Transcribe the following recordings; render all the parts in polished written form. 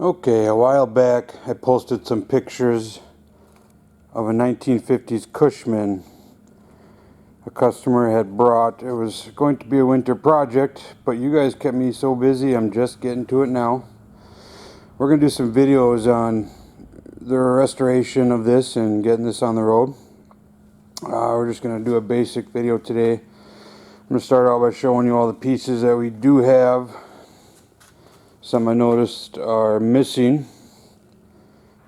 Okay, a while back I posted some pictures of a 1950s Cushman a customer had brought. It was going to be a winter project, but you guys kept me so busy I'm just getting to it now. We're going to do some videos on the restoration of this and getting this on the road. We're just going to do a basic video today. I'm going to start out by showing you all the pieces that we do have. Some I noticed are missing.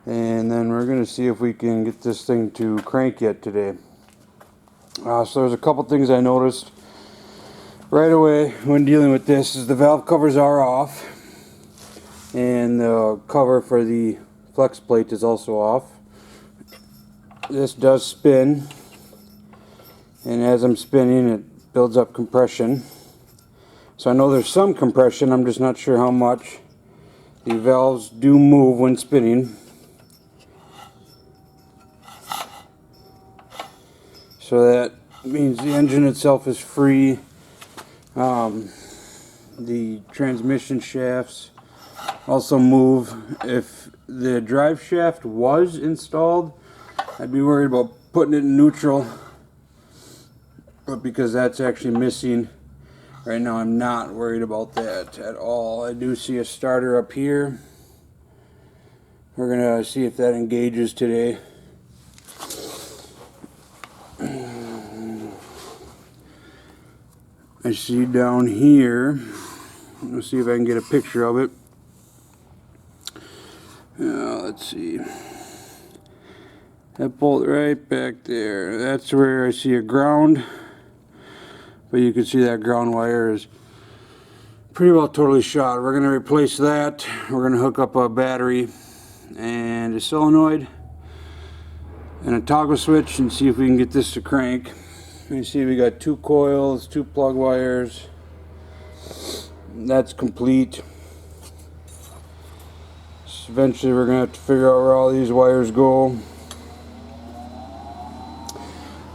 And then we're going to see if we can get this thing to crank yet today. So there's a couple things I noticed right away when dealing with this. Is the valve covers are off. And the cover for the flex plate is also off. This does spin. And as I'm spinning, it builds up compression. So I know there's some compression, I'm just not sure how much. The valves do move when spinning. So that means the engine itself is free. The transmission shafts also move. If the drive shaft was installed, I'd be worried about putting it in neutral. But because that's actually missing, right now I'm not worried about that at all. I do see a starter up here. We're going to see if that engages today. I see down here, let's see if I can get a picture of it. Let's see. That bolt right back there, that's where I see a ground. But you can see that ground wire is pretty well totally shot. We're going to replace that. We're going to hook up a battery and a solenoid and a toggle switch and see if we can get this to crank. You see we got 2 coils, 2 plug wires. That's complete. So eventually we're going to have to figure out where all these wires go.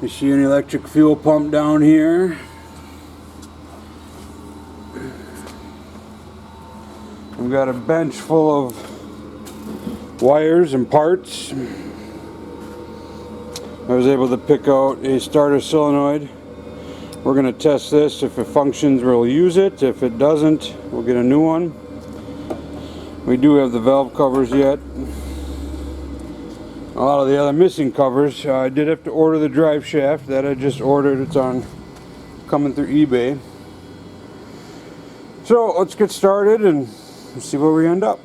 You see an electric fuel pump down here. We've got a bench full of wires and parts. I was able to pick out a starter solenoid. We're going to test this. If it functions, we'll use it. If it doesn't, we'll get a new one. We do have the valve covers yet. A lot of the other missing covers. I did have to order the drive shaft that I just ordered. It's coming through eBay. So let's get started and see where we end up.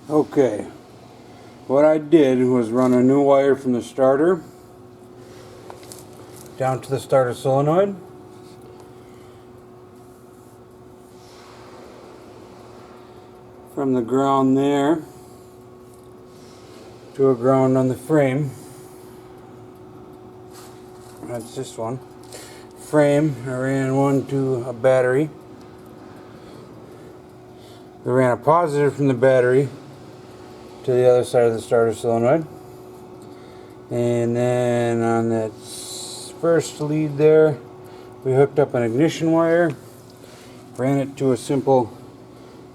Okay, what I did was run a new wire from the starter down to the starter solenoid. From the ground there to a ground on the frame. That's this one. Frame, I ran one to a battery. I ran a positive from the battery to the other side of the starter solenoid. And then on that first lead there, we hooked up an ignition wire, ran it to a simple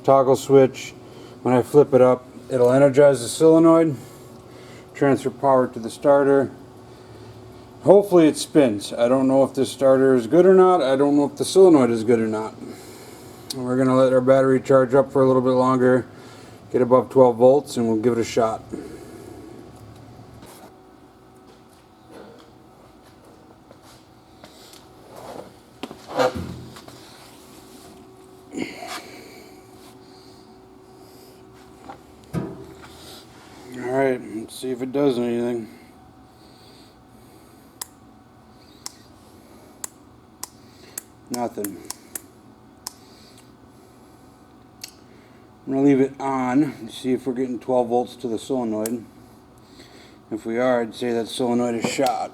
toggle switch. When I flip it up, it'll energize the solenoid, transfer power to the starter. Hopefully it spins. I don't know if this starter is good or not. I don't know if the solenoid is good or not. And we're going to let our battery charge up for a little bit longer, get above 12 volts, and we'll give it a shot. Alright, let's see if it does anything. Nothing. I'm going to leave it on and see if we're getting 12 volts to the solenoid. If we are, I'd say that solenoid is shot.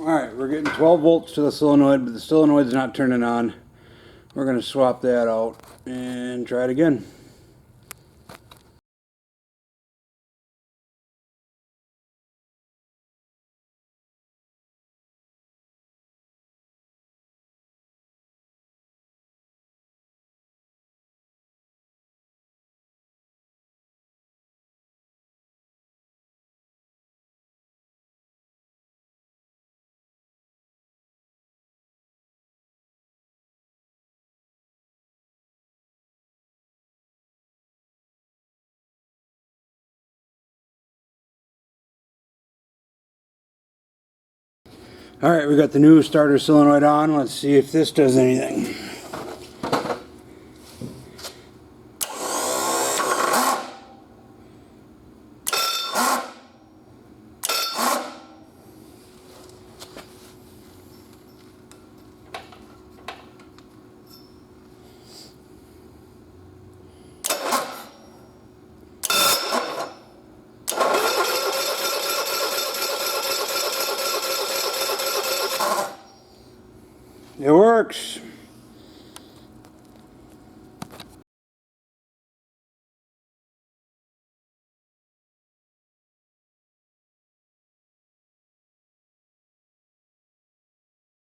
Alright, we're getting 12 volts to the solenoid, but the solenoid's not turning on. We're going to swap that out and try it again. Alright, we got the new starter solenoid on. Let's see if this does anything. It works.